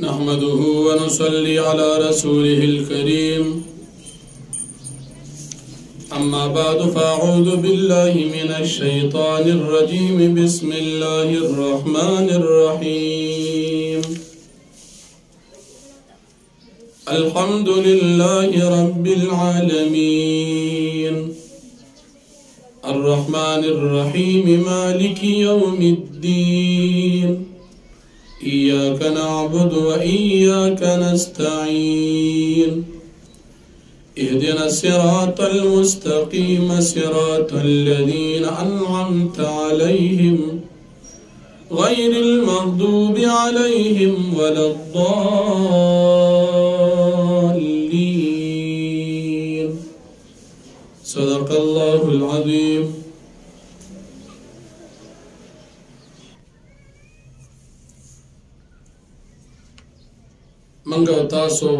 نحمده ونصلي على رسوله الكريم أما بعد فأعوذ بالله من الشيطان الرجيم بسم الله الرحمن الرحيم الحمد لله رب العالمين الرحمن الرحيم مالك يوم الدين إياك نعبد وإياك نستعين اهدنا الصراط المستقيم صراط الذين أنعمت عليهم غير المغضوب عليهم ولا الضالين صدق الله العظيم. منگو تاسو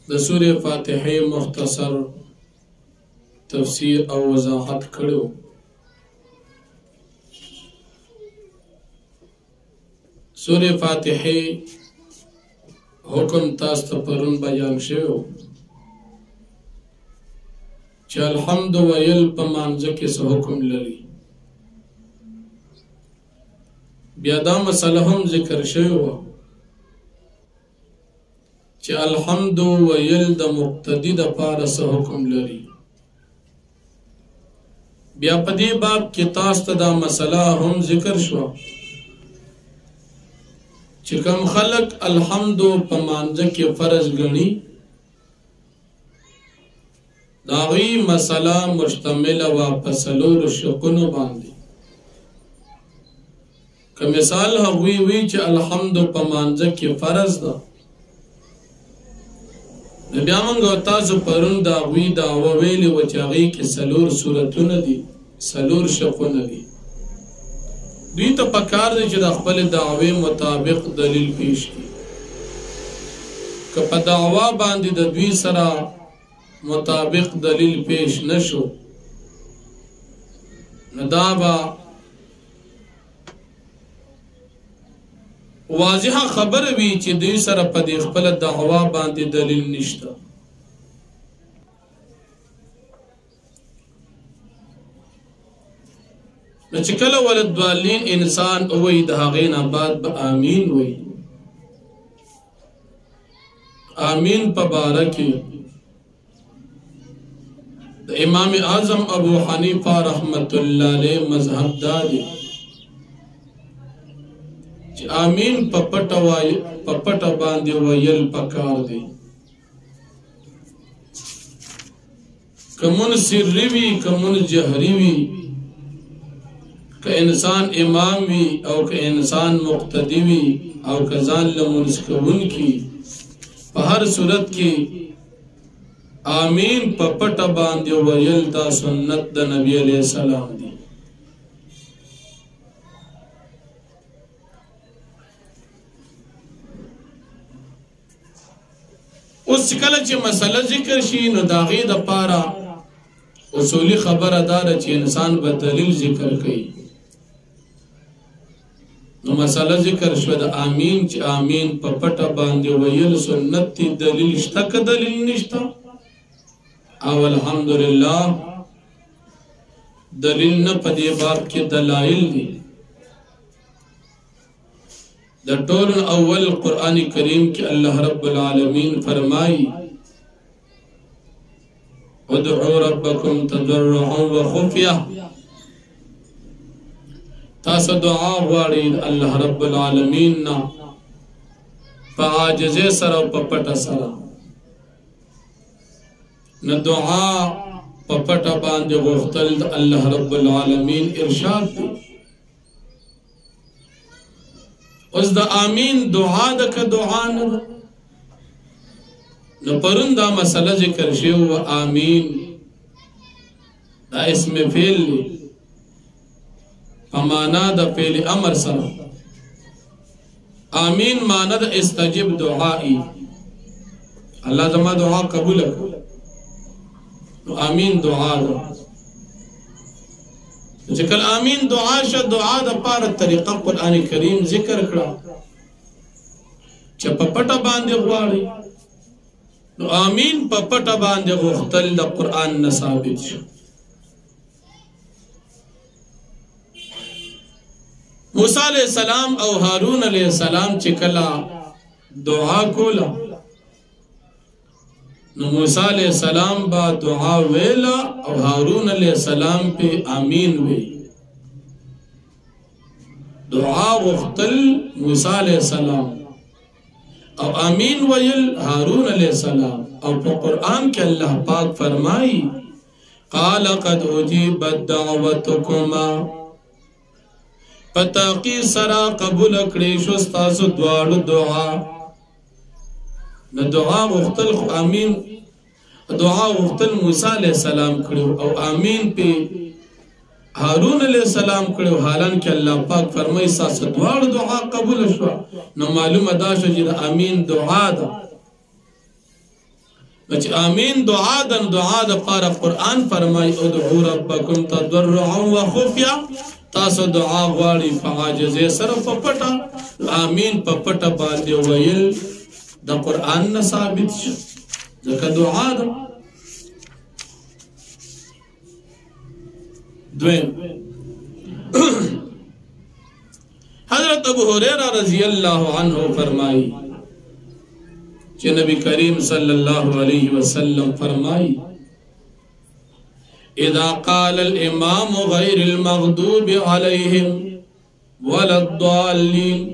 د سورة فاتحه مختصر تفسیر او وضاحت کړو. سورة فاتحه حکم تاسو ته پرون بیان شوی چې الحمد ویل په مانځه کې څه حکم لري. بیا دا مسله هم ذکر شوی و چې الحمد ویل د مقتدی د پاره څه حکم لري. بیا په دې باب کې تاسو ته دا مسله هم ذکر شو چې کوم خلق الحمد په مانځه کې فرض ګڼي دا غي مسله مشتمل و په څلورو شقونو باندې. که مثال هغوی وی چې الحمد په مانځه کې فرض ده، نو بیا موږ تاسو پرون د هغوی دعوه ویلې وه چې هغې کې څلور صورتونه دي، څلور شقونه دي. دوی ته پکار دی چې د خپلې دعوې مطابق دلیل پیش کړي. که په دعوا باندې د دوی سره مطابق دلیل پیش نشو نو دا به واضحه خبره وي چې دوی سره په دې خپله دعوا باندې دلیل نشته. نو چې کله ولدوالین انسان وایي د هغې نه بعد به آمین وایي. آمین په باره کې د امام اعظم ابو حنیفه رحمت الله علیه مذهب دا دی چې آمین په پټه باندې ویل پکار دی. کمون سری وی کمون جهری وی، که انسان امام وی او که انسان مقتدی وی او که ځان لمونځ کوونکی، په هر صورت کې آمین په پټه باندې ویل دا سنت د نبی علیہ السلام دی. اوس کله چې مسله ذکر شي نو د هغې دپاره اصولي خبره دا ده چې انسان به دلیل ذکر کوي. نو مسله ذکر شوه د آمین چې آمین په پټه باندې ویل سنت دی. دلیل شته که دلیل نشته؟ او الحمدلله دلیل نه په دې باب کې دلایل دي. د ټول اول قرآن کریم کې الله رب العالمین فرمایي ادعوا ربکم تضرعا وخفیه، تاسو دعا غواړئ الله رب العالمین نه په عاجزۍ سره او په پټه سره. نه دعا په پټه باندې غوښتل د الله رب العالمین ارشاد دی. اوس د آمین دعا ده که دعا نه ده؟ نو پرون دا مسله ذکر شوی و آمین دا اسم فعل دی په معنا د فعل امر سره. آمین معنا د استجب دعائی، الله زما دعا قبول کړه. نو آمین دعا ده. چې کله امین دعا شه دعا د پاره طریقه قران کریم ذکر کړه چې په پټه باندې غواړي نو امین په پټه باندې غوښتل د قران نه ثابت شو موسی علیہ السلام او هارون علیہ السلام چې کله دعا کوله نو موسی علیہ السلام با دعا ویلا او هارون علیہ السلام پہ آمین وی دعا غختل موسی علیہ السلام او آمین ویل هارون علیہ السلام او پا قرآن کے اللہ پاک فرمائی قال قد اجیبت دعوتکما پتاقی سرا قبول کریشو ستاسو دوارو دعا نو دعا غختل خو امین دعا غختل موسی علیہ السلام کړو او امین په هارون علیہ السلام کړو حالان کې الله پاک فرمایي ساسو دعا دعا قبول شو نو معلومه ده چې امین دعا ده چې امین دعا ده دعا ده پر قرآن فرمایي ادعوا ربکم تضرعا وخفیا تاسو دعا غواړي په عاجزۍ سره په پټه امین په پټه باندې ویل دا قرآن نه ثابت شو ځکه دعا ده دویم حضرت ابو هريره رضی اللہ عنہ فرمائی کہ نبی کریم صلی اللہ علیہ وسلم فرمائی اذا قال الامام غیر المغضوب علیہم ولا الضالین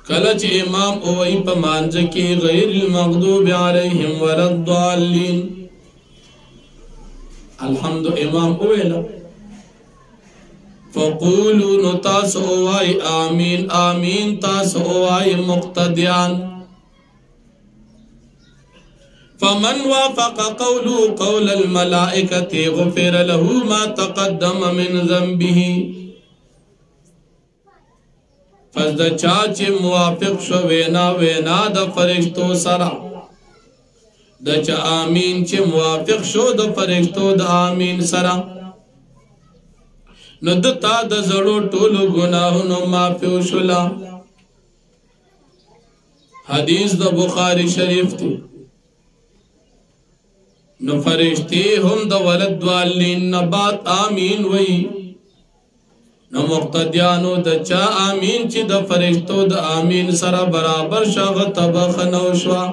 کلچ امام اوئی پا مانج کی غیر المغضوب علیہم ولا الضالین الحمد امام اویلا فقولو نتاس اوائی آمین آمین تاس اوائی مقتدیان فمن وافق قولو قول الملائکت غفر له ما تقدم من ذنبه پس دا چاچ موافق شو وینا وینا دا فرشتو سرا دا چا آمین چه موافق شو دا فرشتو دا آمین سرا نو دتا دا زڑو طولو گناہنو مافیو شلا حدیث دا بخاری شریف تی نو فرشتی ہم دا ولد والین نبات آمین وی نو مقتدیانو دا چا آمین چی دا فرشتو دا آمین سرا برابر شاغت بخنو شوا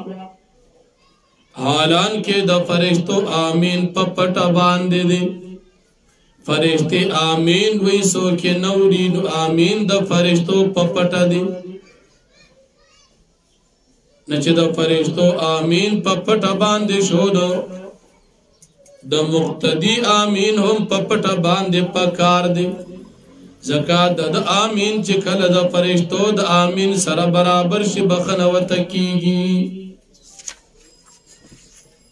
حالان کے دا فرشتو آمین پپٹا باندے دے فرشتے آمین وی سو کے نوری نو آمین دا فرشتو پپٹا دے نچے دا فرشتو آمین پپٹا باندے شو دو دا مقتدی آمین ہم پپٹا باندے پکار دے زکاة دا آمین چکل دا فرشتو دا آمین سر برابر شی بخنوت کیگی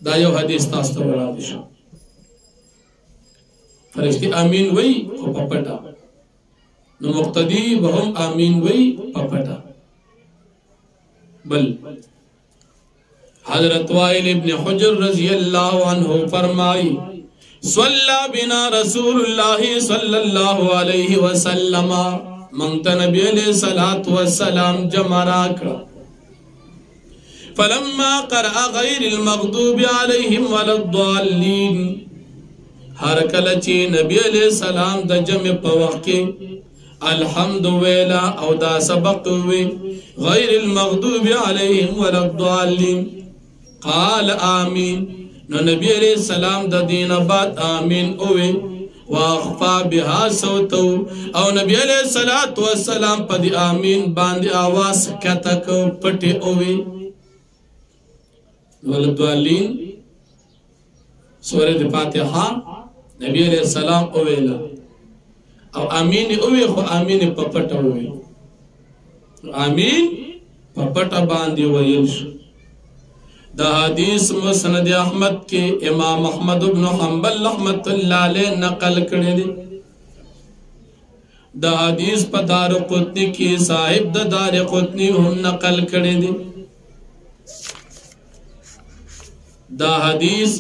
دا یو حدیث تاستا بڑا دشا فرشتی آمین وی پپٹا نو مقتدی وهم آمین وی پپٹا بل حضرت وائل ابن حجر رضی اللہ عنہ فرمائی صلی بنا رسول اللہ صلی اللہ علیہ وسلم منگتا نبی علیہ السلام جمع راکڑا فلما قرأ غیر المغضوب علیہم ولا الضالین ہر کلچی نبی علیہ السلام دا جمع پوقی الحمد ویلا او دا سبق وی غیر المغضوب علیہم ولا الضالین قال آمین نو نبی علیہ السلام دا دین بعد آمین اوے واخفا بها صوتو او نبی علیہ السلام پا دی آمین باندی آواز کتک پٹی اوے والدوالین سورة فاتحہ نبی علیہ السلام اویلا او آمین اوے خو آمین پا پٹا اوے آمین پا پٹا باندی ویلشو دا حدیث مسند احمد کے امام احمد بن حنبل رحمت اللہ علیہ نقل کرے دی دا حدیث پا دار قطنی کی صاحب دا دار قطنی ہم نقل کرے دی دا حدیث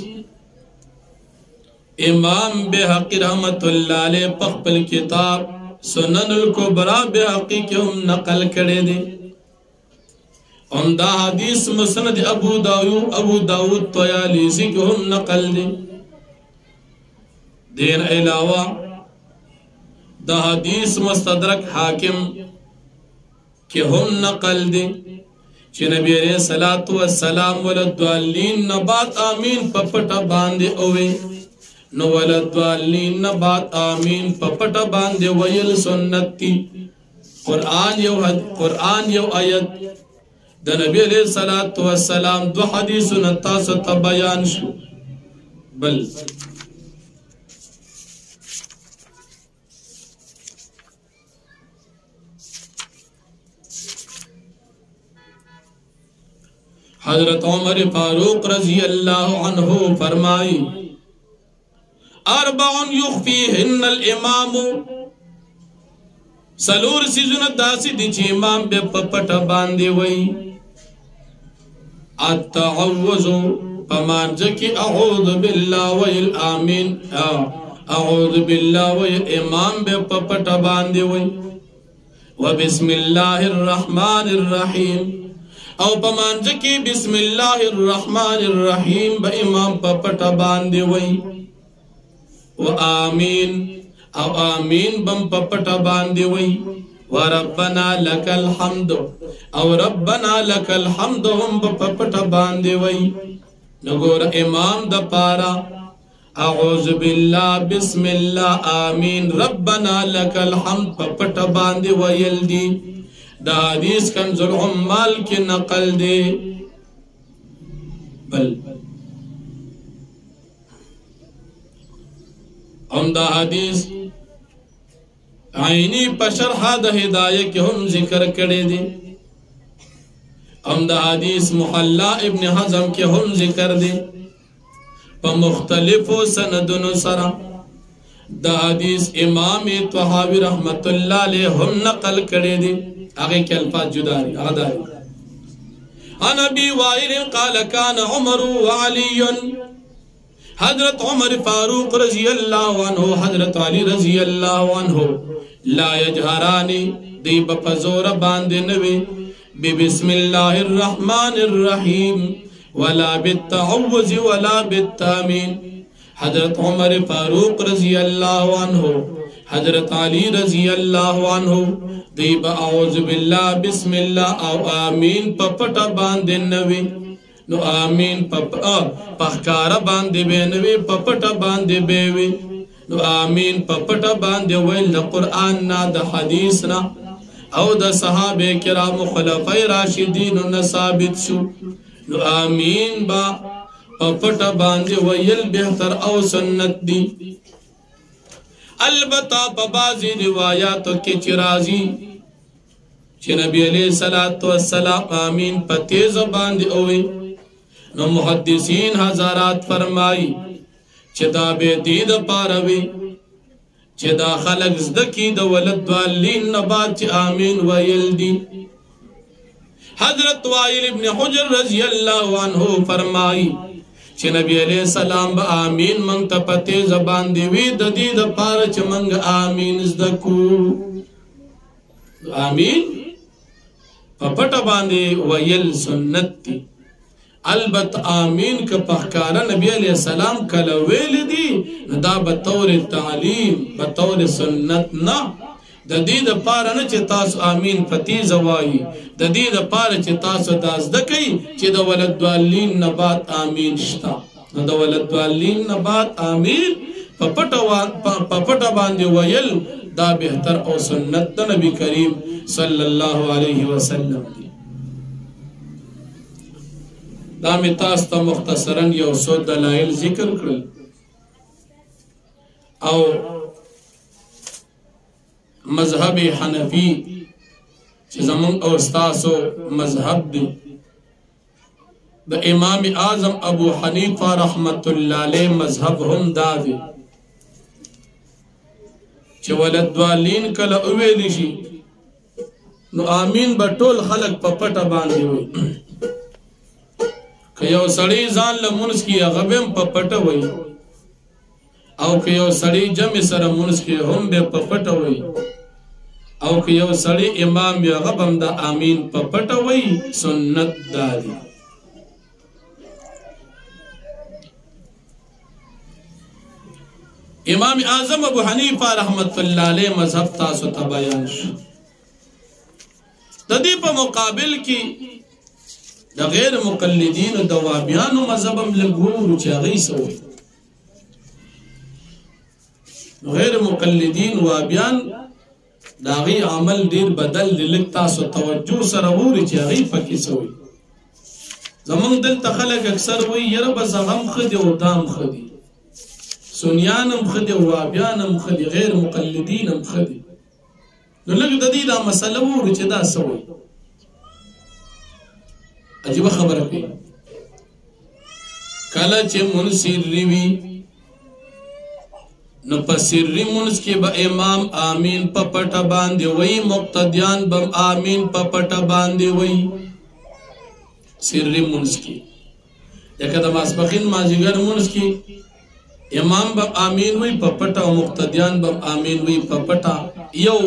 امام بحقی رحمت اللہ علیہ پخپل کتاب سنن الکبرى بحقی کے ہم نقل کرے دے عمدہ حدیث مسند ابو داود طیالیسی کے ہم نقل دے دین علاوہ دا حدیث مستدرک حاکم کہ ہم نقل دے چھ نبی علیہ السلام ولدوالین نبات آمین پپٹا باندے اوے نو ولدوالین نبات آمین پپٹا باندے ویل سنتی قرآن یو آیت دا نبی علیہ السلام دو حدیث نتاسو تبیان شو بل حضرت عمر فاروق رضی اللہ عنہ فرمائی اربع یخفیہن الامام سلور سیزن داسی دی چی امام بے پپٹا باندے وئی التعوذ پمانجکی اعوذ باللہ ویل آمین اعوذ باللہ ویل امام بے پپٹا باندے وئی وبسم اللہ الرحمن الرحیم او پمانجکی بسم اللہ الرحمن الرحیم با امام پپٹا باندے وئی و آمین او آمین بم پپٹا باندے وئی و ربنا لک الحمد او ربنا لک الحمد ہم پپٹا باندے وئی نگور امام دا پارا اعوذ باللہ بسم اللہ آمین ربنا لک الحمد پپٹا باندے ویل دی دا حدیث کنز العمال کی نقل دے بل دا حدیث عینی پشرحہ دا ہدایہ کی ہم ذکر کرے دے دا حدیث محلہ ابن حزم کی ہم ذکر دے پا مختلف سندن سرا دا حدیث امام طحاوی رحمت اللہ علیہ ہم نقل کرے دے آگے کے الفاظ جداری آدھاری عن ابی وائل قال کان عمر وعلی حضرت عمر فاروق رضی اللہ عنہ حضرت علی رضی اللہ عنہ لا یجہرانی دی بپزور باندنوی بسم اللہ الرحمن الرحیم ولا بالتعوذ ولا بالتامین حضرت عمر فاروق رضی اللہ عنہ حضرت علی رضی اللہ عنہ دیب اعوذ باللہ بسم اللہ او آمین پپٹا باندن نوی نو آمین پخکارا باندے بے نوی پپٹا باندے بے وی نو آمین پپٹا باندے ویل دا قرآن نا دا حدیث نا او دا صحابے کرام خلفاء راشدین و نصابت شو نو آمین با پپٹا باندے ویل بہتر او سنت دی البتہ ببازی روایاتو کے چرازی چھ نبی علیہ السلام آمین پتیز باندے اوے نو محدثین حضارات فرمائی چھ دا بے دید پاروی چھ دا خلق زدکی دا ولد والین نبات چھ آمین ویل دی حضرت وائل ابن حجر رضی اللہ عنہ فرمائی چھ نبی علیہ السلام با آمین منگ تا پتے زبان دیوی دا دید پار چھ منگ آمین ازدکو آمین پپٹا باندے ویل سنت تی البت آمین کا پخکارا نبی علیہ السلام کلویل دی دا بطور تعلیم بطور سنت نا دا دید پارا نا چھ تاسو آمین فتیز وائی دا دید پارا چھ تاسو دازدکی چھ دا ولدوالین نبات آمین شتا دا ولدوالین نبات آمین پپٹا باندے ویل دا بہتر او سنت دا نبی کریم صلی اللہ علیہ وسلم دی دا میں تاستا مختصراً یو سو دلائل ذکر کرل او مذہب حنفی چھ زمان او استاسو مذہب دی دا امام اعظم ابو حنیفہ رحمت اللہ علیہ مذہب ہم دا دی چھ ولدوالین کل اویلی شی نو آمین با طول خلق پا پٹا باندی ہوئی کہ یو سڑی زان لمنس کی اغبیم پا پٹا ہوئی او که یو سړی جمع سره مونږ کې هم به په پټه وي او که یو سړی امام بیا هغه هم د امین په پټه وي سنت داري امام اعظم ابو حنیفه رحمت الله علیه مذهب تاسو ته بیان شو د دې په مقابل کې د غیر مقلدین او د وابیانو مذهب هم لګورو چې هغه سوي غیر مقلدین وابیان داغي عمل ډیر بدل لک تاسو توجه سره ووري چې هغه پکې سوي زمونږ دلته خلک اکثر وایي یره به زغم خدي او دام خدي سنیانم خدي او وابیانم خدي غیر مقلدینم خدي نو لږ د دې دا مسله ووري چې دا سوي عجیب خبره کوي کله چې منصر ریوي نو پسری منس کې به امام آمین په پټه باندې وای مقتدیان به آمین په پټه باندې وای سری منس کې لکه د ماسپخین مازیګر منس کې امام به آمین وای په پټه او مقتدیان به آمین وای په پټه یو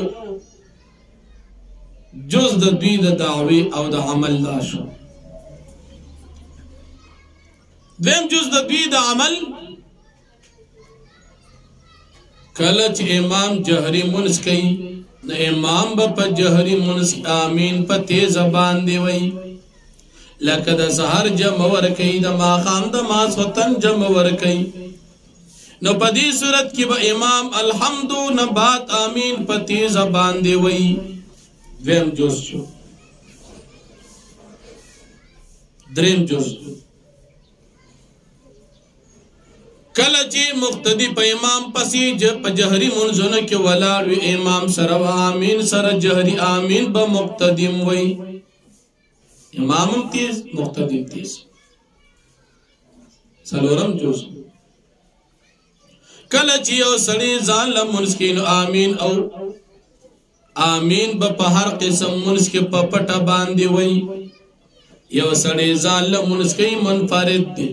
جز د دوی د دعوی او د عمل لا شو دیم جز د دوی د عمل کله چې امام جهري منس کوي نو امام به په جهري منس آمین په تیز باندې وای لکه د سحر جمع ور کوي د ماخام د ماسوتن جمع ور کوي نو په دې صورت کې به امام الحمد نبات آمین په تیز باندې وای ویم جز شو دریم جز کله چې مقتدی په امام پسې په جهري منځونه کې ولاړ وي امام سره آمین سره جهري آمین به مقتدیم وي امام تیز مقتدی تیز څلورم جز کله چې یو سړی ځان له منځ کې نو آمین او آمین به په هر قسم منځ کې په پټه باندې وي یو سړی ځان له منځ کې منفرد دی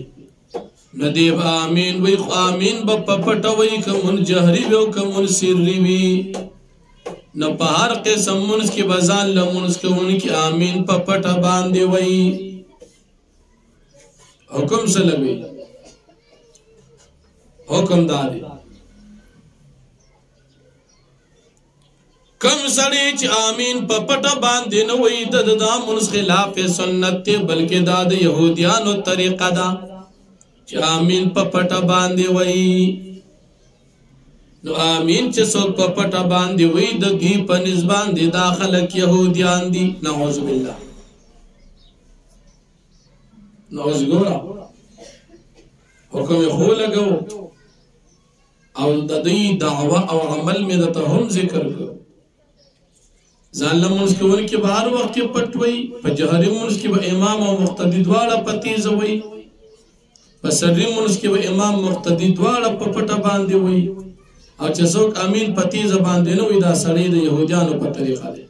ندیب آمین وی آمین با پپٹا وی کمون جہری وی کمون سری وی نو پا ہر قسم منس کی بزان لمنس کون کی آمین پپٹا باندے وی حکم سلوی حکم داری کم سڑی چی آمین پپٹا باندے نو وی دا منس خلاف سنت تے بلکہ دا یہودیانو طریقہ دا چې آمین په پټه باندې وای نو آمین چې څوک په پټه باندې وای د دې په نسبت دي داخله کې يهوديان دي نعوذ بالله نعوذ ګورا حکم خو لګو او د دې دعوه او عمل مې ته هم ذکر کړ ظالمونس کې ورکه بهر وخت کې پټوي په جهري مونږ کې به امام او مقتدی دواړه پتی زوي په سری منس کې به امام مقتدی دواړه په پټه باندې وي او چې څوک امین پتی زبان دی نو دا سړی د يهودانو په طریقه دی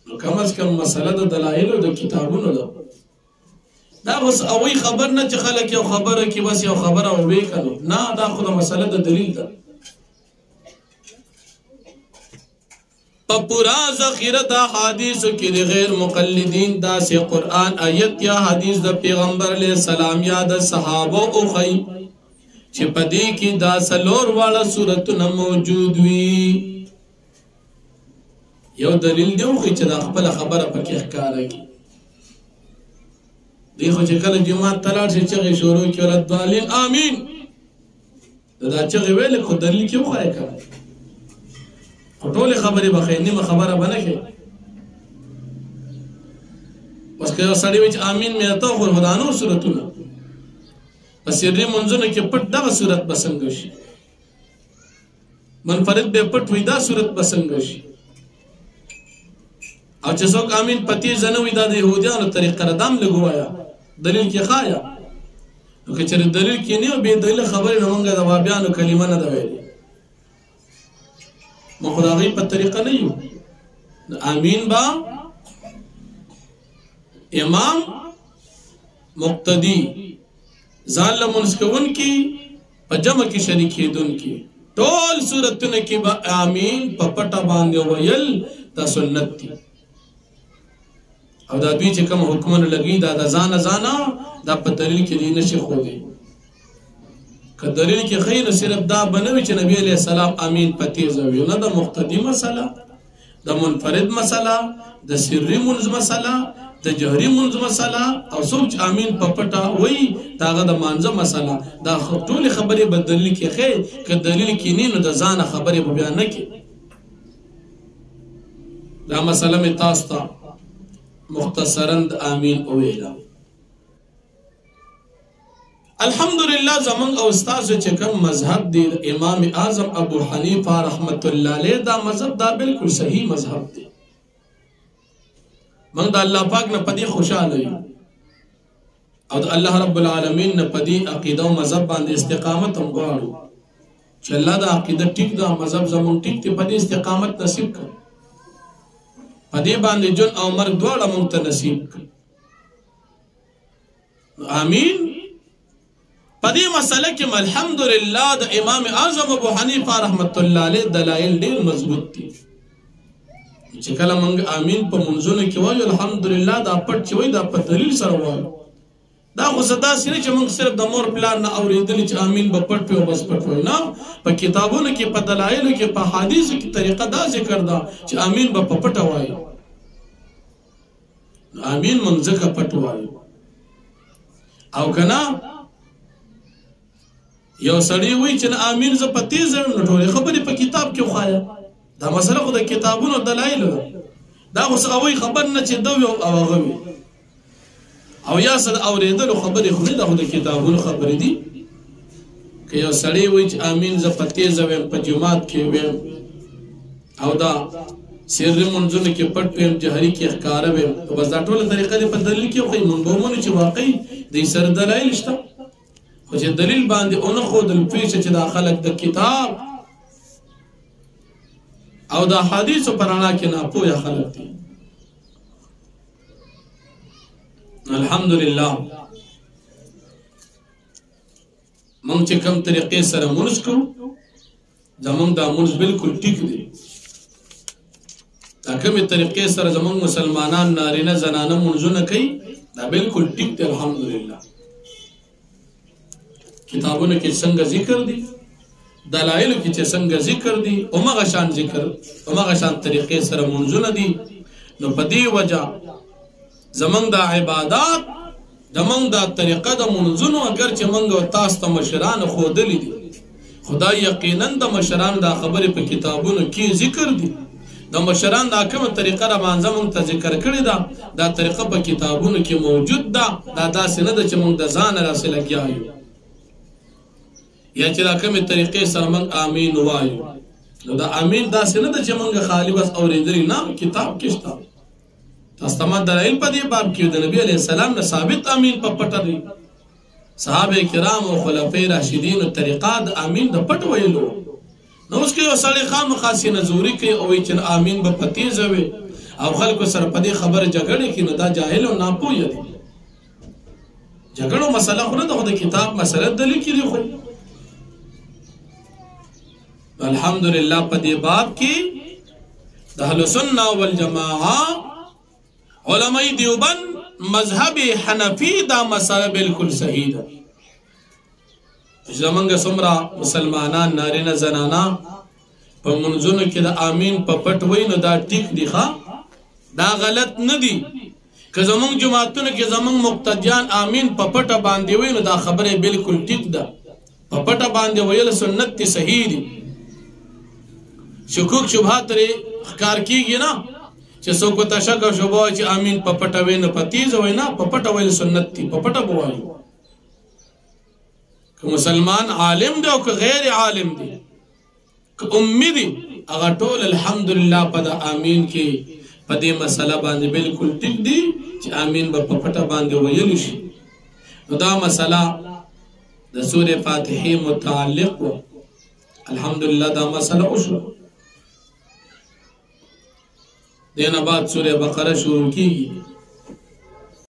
نو کم از کم مسله د دلایل او د کتابونو ده دا اوس اوی خبر نه چې خلک یو خبره کې بس یو خبره وې کنه نه دا خو د مسله د دلیل ده په پورا ذخیره د حدیثو کې د غیر مقلدین دا سه قران آیت یا حدیث د پیغمبر علیه السلام یا د صحابه او خی چې په دې کې دا سلور واړه سورته موجود وي یو دلیل دی چې دا خپل خبره پکې ښکارا کی دی خو چې کله جمعه تلار شي چې شروع کې ولادت والین امين دا چې ویل خو دلیل کې وخایې کړه ټول خبره بخیر نیمه خبره بنه کې بس که سړی وچ امین مې ته خو خدانو صورتونه پس یې منځونه کې پټ دغه صورت بسنګ شي منفرد به پټ وې دا صورت بسنګ شي او چې څوک امین پتی زنوي دا د يهودانو طریقه ردام لګوایا دلیل کې خایا نو که چېرې دلیل کې نه به دلیل خبره مونږه د وابیانو کلمه نه دا ویلي مخداغی په طریقه نه یو امین با امام مقتدی ځان له منځ کوونکی په جمع کې شریکېدونکي ټول صورتونه کې به آمین په پټه باندې ویل دا سنت دي او دا دوی چې کوم حکمونه لګي دا د ځانه دا په دلیل کې دی نشي ښودی که دلیل کې ښیي نو صرف دا به نه وي چې نبي علیه السلام آمین په تیزه وي نه د مقتدي مسله د منفرد مسله د سري مونځ مسله د جهري مونځ مسله او څوک چې آمین په پټه وایي د هغه د مانځه مسله دا ټولې خبرې به دلیل کې ښیي که دلیل کې نه نو د ځانه خبرې به بیا نه کړي دا مسله مې تاسو ته مختصرا د آمین وویله الحمدلله زمونږ او ستاسو چې کوم مذهب دی امام اعظم ابو حنیفه رحمت الله علیه دا مذهب دا بالکل صحیح مذهب دی موږ د الله پاک نه پدې خوشاله یو او د الله رب العالمین نه پدې عقیده او مذهب باندې استقامت هم غواړو چې الله دا عقیده ټیک دا مذهب زمونږ ټیک دی پدې استقامت نصیب کړي پدې باندې جون او مرګ دواړه مونږ ته نصیب کړي آمین پدې مسله کې الحمدلله د امام اعظم ابو حنیفه رحمت الله علیه دلایل ډیر مضبوط دي چې کله مونږ آمین په منځونو کې وایو الحمدلله دا پټ چې وایي دا په دلیل سره وایو دا خو څه داسې نه چې مونږ صرف د مور پلار نه اورېدلي چې آمین به پټ وي او بس پټ وایو نه په کتابونو کې په دلایلو کې په حدیثو کې طریقه دا ذکر ده چې آمین به په پټه وایو آمین مونږ ځکه پټ وایو او که نه یو سړی وایي چې آمین زه په تیز یم نو ټولې خبرې په کتاب کې وښایه دا مسله خو د کتابونو دلایلو ده دا خو څه وایي خبر نه چې ده وي او هغه وي او یا څه د اورېدلو خبرې خو نه ده خو د کتابونو خبرې دي که یو سړی وایي چې آمین زه په تیزه ویم په جومات کې ویم او دا سري منځونو کې پټ ویم جهري کې ښکاره ویم نو بس دا ټوله طریقه دې په دلیل کې وښایي مونږ به ومنو چې واقعي دوی سره دلایل شته خو چې دلیل باندې ونه ښودل پوه شه چې دا خلک د کتاب او د حدیثو په رڼا کې ناپوهه خلک دي الحمدلله مونږ چې کوم طریقې سره مونځ کوو زمونږ دا مونځ بالکل ټیک دی دا کومې طریقې سره زمونږ مسلمانان نارینه زنانه مونځونه کوي دا بالکل ټیک دی الحمدلله کتابونو کې څنګه ذکر دي دلایلو کې چې څنګه ذکر دي همغه شان ذکر همغه شان طریقې سره مونځونه دي نو په دې وجه زمونږ د عبادات زمونږ د طریقه د مونځونو اگر چې مونږ تاسو ته مشران ښودلي دي خدای یقینا د مشران دا خبرې په کتابونو کې ذکر دي د مشران دا کومه طریقه را باندې مونږ ته ذکر کړې ده دا طریقه په کتابونو کې موجود ده دا داسې نه ده چې مونږ د ځانه راسې لګیا یو یا چې دا کومې طریقې سره مونږ آمین وایو نو دا آمین داسې نه ده چې مونږ خالي بس اورېدلي نه کتاب کې شته تاسو ته ما دلایل په دې باب کې د نبي علیه السلام نه ثابت آمین په پټه دي صحابه کرام او خلفای راشدین او طریقه د آمین د پټ ویلو نو اوس کې یو سړی خامخا سینه‌زوري کوي او وایي چې آمین به په تیزه وي او خلکو سره په دې خبره جګړې کوي نو دا جاهل او ناپوه دي جګړو مسله خو نه ده خو د کتاب مسله دلیل کې دي خو الحمدلله په دې باب کې د اهل سنت والجماعه علماء دیوبند مذهب حنفی دا مسله بالکل صحیح ده زمونږ څومره مسلمانان نارینه زنانه په منځونو کې د آمین په پټ وایي نو دا ټیک دي ښه دا غلط نه دي که زمونږ جماعتونو کې زمونږ مقتدیان آمین په پټه باندې وایي نو دا خبره بالکل ټیک ده په پټه باندې ویل سنت دي صحیح دي شکوک شبهات لري ښکار کیږي نه چې څوک ته شک او شبهه چې آمین په پټه وایي نه په تیزه وایي نه په پټه ویل سنت دي په پټه به وایي که مسلمان عالم دی او که غیر عالم دی که امی دی هغه ټول الحمدلله په د آمین کې په دې مسله باندې بالکل ټیک دی چې آمین به په پټه باندې ویلی شي نو دا مسله د سورې فاتحې متعلق و الحمدلله دا مسله وشوه دینه بعد سورې بقره شروع کیږي